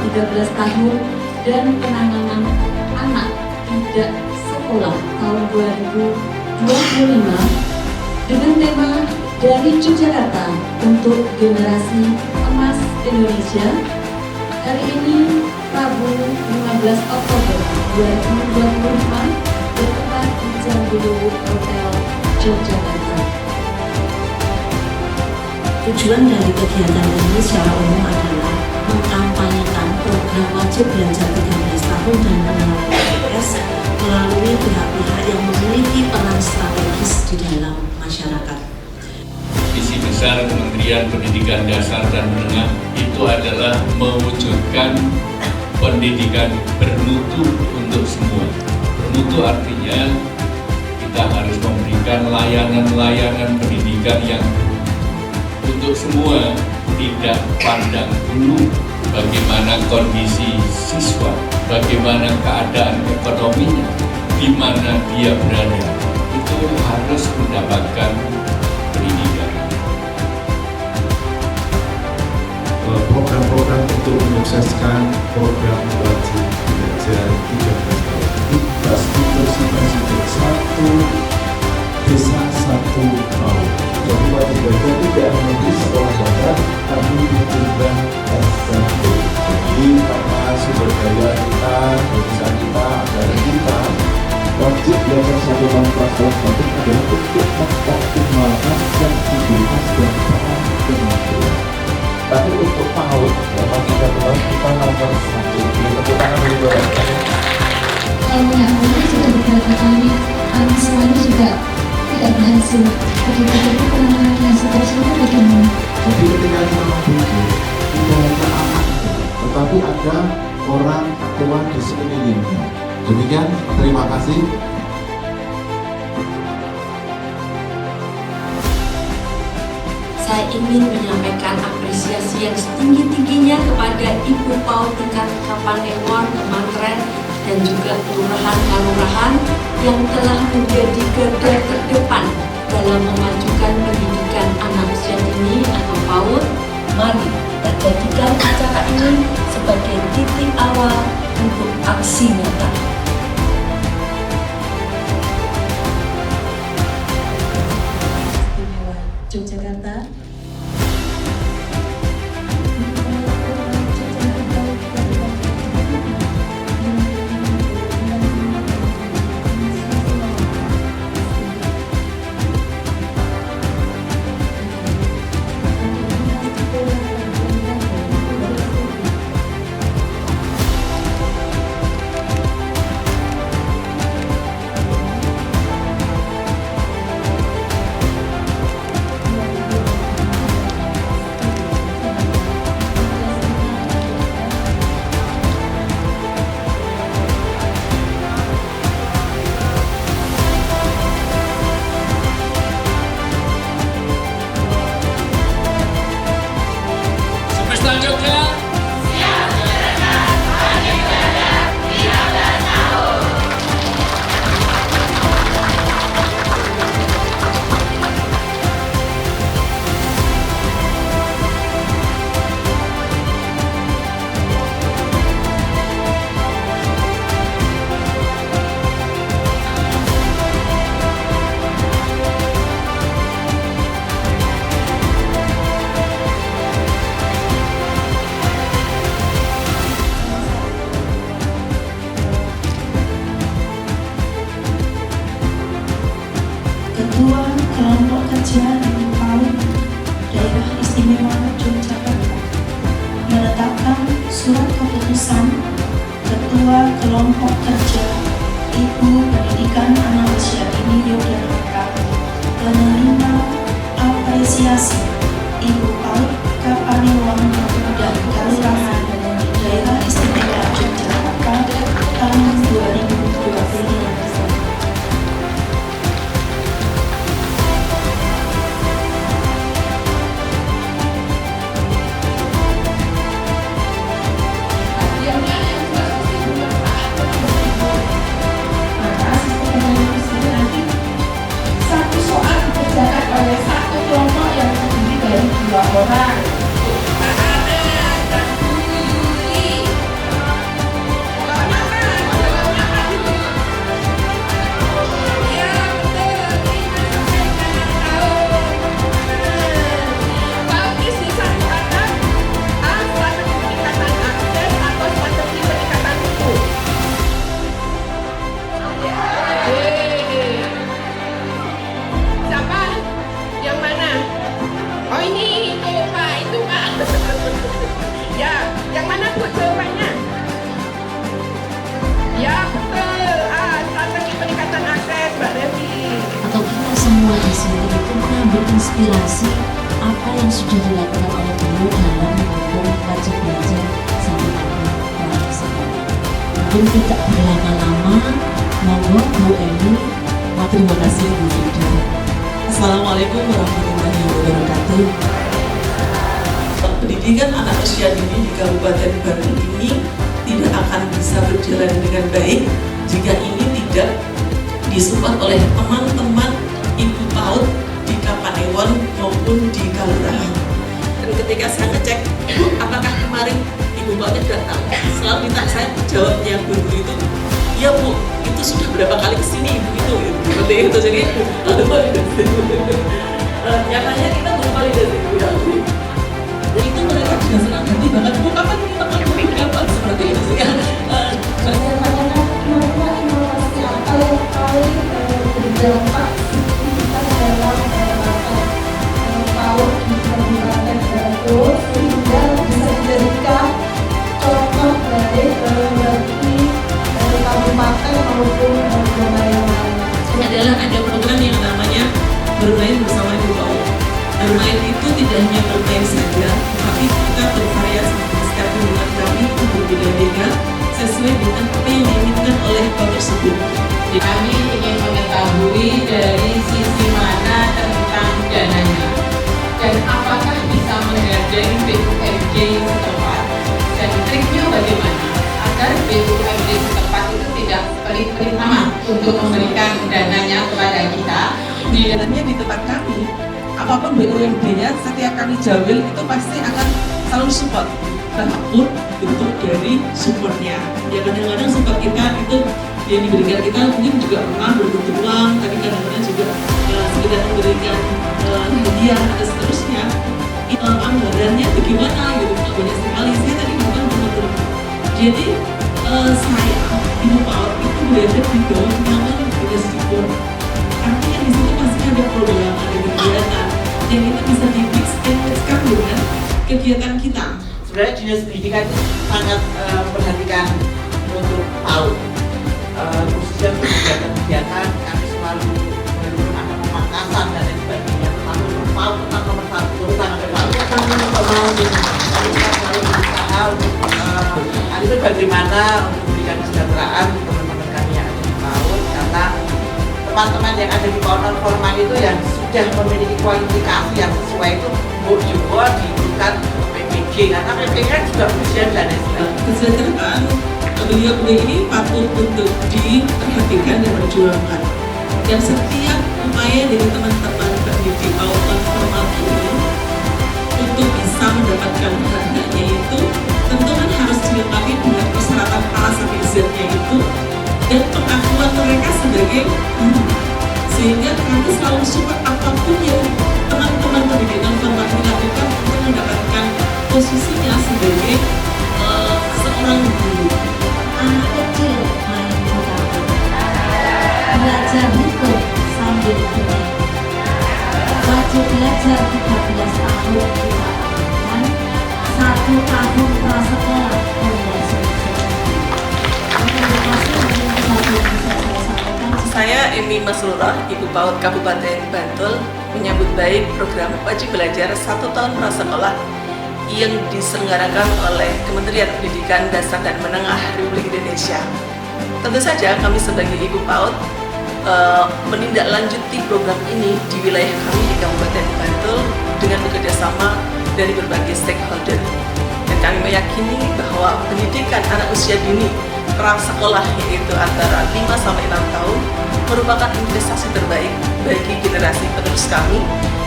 13 tahun dan penanganan anak tidak sekolah tahun 2025 dengan tema Dari Yogyakarta untuk Generasi Emas Indonesia. Hari ini Rabu 15 Oktober 2025 bertempat di Jambulu Hotel Yogyakarta. Tujuan dari kegiatan ini secara umum adalah mengkampanyekan program wajib belajar 13 tahun dan pengenalan PPS melalui pihak-pihak yang memiliki peran strategis di dalam masyarakat. Visi besar Kementerian Pendidikan Dasar dan Menengah itu adalah mewujudkan pendidikan bermutu untuk semua. Bermutu artinya kita harus memberikan layanan-layanan pendidikan yang untuk semua, tidak pandang bulu bagaimana kondisi siswa, bagaimana keadaan ekonominya, di mana dia berada, itu harus mendapatkan pendidikan. Program-program untuk menyukseskan program wajib belajar 13 tahun. Infrastruktur satu desa satu tahun. Jadi wajib belajar tidak hanya di sekolah dasar, tapi dibutuhkan SMP. Jadi karena sumber daya kita, desa kita, anggaran kita, wajib belajar 1 tahun kelas wajib adalah untuk mengoptimalkan fleksibilitas dan peran kemampuan. Tapi untuk PAUD, dapat kita bilang kita nomor 1. Ini tepuk tangan dulu ya. Kalau yang ini sudah beberapa kali, semuanya juga tidak berhasil. Begitu penanganan yang seterusnya bagaimana? Jadi ketika kita membujuk, tidak hanya anak, tetapi ada orang tua di sekelilingnya. Demikian, terima kasih. Saya ingin menyampaikan apresiasi yang setinggi-tingginya kepada Ibu PAUD tingkat Kapanewon, Kemantren, dan juga kelurahan-kelurahan yang telah menjadi garda terdepan dalam memajukan pendidikan anak usia dini atau PAUD. Mari kita jadikan acara ini sebagai titik awal untuk aksi nyata. Yogyakarta. Ketua Kelompok Kerja Ibu PAUD Daerah Istimewa Yogyakarta menetapkan surat keputusan Ketua Kelompok Kerja Ibu Pendidikan Anak Usia Dini Yogyakarta menerima apresiasi Ibu PAUD Kapanewon dan Kelurahan Daerah Istimewa Yogyakarta tahun 2025. Satu soal dikerjakan oleh satu kelompok yang terdiri dari 2 orang. semua di sini itu mengambil inspirasi apa yang sudah dilakukan oleh beliau dalam mendukung wajib belajar satu tahun prasekolah. Mungkin tidak berlama-lama, monggo Bu Eni. Terima kasih Bu Frida. Assalamualaikum warahmatullahi wabarakatuh. Pendidikan anak usia dini di Kabupaten Bantul ini tidak akan bisa berjalan dengan baik jika ini tidak disupport oleh teman-teman ibu PAUD di Kapanewon maupun di Kalurahan. Dan ketika saya ngecek, apakah kemarin ibu PAUDnya datang, selalu minta saya jawabnya guru itu, iya Bu, itu sudah berapa kali kesini ibu itu, seperti itu. Jadi nyatanya kita belum validasi ibu ya. Jadi itu mereka sudah senang hati banget, Bu kapan ini teman kapan seperti itu sih. Inovasi apa yang paling berdampak signifikan dalam PAUD di Kabupaten Bantul sehingga bisa dijadikan contoh baik bagi kabupaten maupun negara yang lain. Adalah ada program yang namanya bermain bersama ibu PAUD. Bermain itu tidak hanya bermain saja, tapi kita bervariasi. Setiap hubungan kami itu berbeda-beda sesuai dengan apa yang diinginkan oleh PAUD tersebut. Kami ingin mengetahui dari sisi mana tentang dananya dan apakah bisa menghargai BUMD setempat dan triknya bagaimana agar BUMD setempat itu tidak pelit-pelit amat untuk memberikan dananya kepada kita. Di dananya di tempat kami, apapun BUMD-nya, setiap kami jawil itu pasti akan selalu support, apapun bentuk dari supportnya. Ya kadang-kadang support kita itu yang diberikan kita mungkin juga pernah berbentuk uang, tapi kadang-kadang juga sekedar memberikan hadiah dan seterusnya. Anggarannya bagaimana gitu, banyak sekali. Saya tadi bukan benar. Jadi saya ibu PAUD itu berada di bawah naungan Dinas Dikbud. Artinya di situ pasti ada program, ada kegiatan yang itu bisa di-mix and match-kan dengan kegiatan kita. Sebenarnya Dinas Pendidikan itu sangat memperhatikan untuk PAUD. Khususnya untuk kegiatan-kegiatan kami selalu ada pemangkasan dan lain sebagainya. Tetapi untuk PAUD tetap nomor satu, terutama dari PAUD kami selalu berusaha untuk itu bagaimana untuk memberikan kesejahteraan teman-teman kami yang ada di PAUD, karena teman-teman yang ada di PAUD non formal itu yang sudah memiliki kualifikasi yang sesuai itu juga diberikan PPG, karena PPG juga ujian dan lain sebagainya. Kesejahteraan beliau-beliau ini patut untuk diperhatikan dan perjuangkan. Dan setiap upaya dari teman-teman pendidik PAUD non formal ini untuk bisa mendapatkan hak-haknya itu tentu kan harus dilengkapi dengan persyaratan A sampai Z-nya itu dan pengakuan mereka sebagai guru. Sehingga kami selalu support apapun yang teman-teman pendidik non formal ini lakukan untuk mendapatkan posisinya sebagai seorang guru. Anak kecil main pertama, belajar hukum sambil bermain. Wajib belajar 13 tahun kita lakukan, 1 tahun prasekolah mulai selesai. Terima kasih mungkin itu saja yang bisa saya sampaikan. Saya Emi Maslurah, Ibu PAUD Kabupaten Bantul, menyambut baik program wajib belajar 1 tahun prasekolah yang diselenggarakan oleh Kementerian Pendidikan Dasar dan Menengah Republik Indonesia. Tentu saja kami sebagai Ibu PAUD menindaklanjuti program ini di wilayah kami di Kabupaten Bantul dengan bekerjasama dari berbagai stakeholder. Dan kami meyakini bahwa pendidikan anak usia dini prasekolah yaitu antara 5 sampai 6 tahun merupakan investasi terbaik bagi generasi penerus kami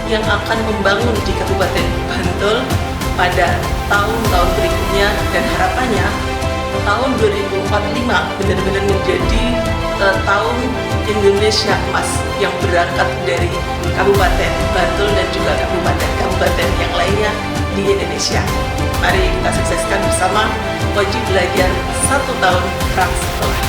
yang akan membangun di Kabupaten Bantul pada tahun-tahun berikutnya, dan harapannya tahun 2045 benar-benar menjadi tahun Indonesia emas yang berangkat dari Kabupaten Bantul dan juga kabupaten-kabupaten yang lainnya di Indonesia. Mari kita sukseskan bersama wajib belajar 1 tahun prasekolah.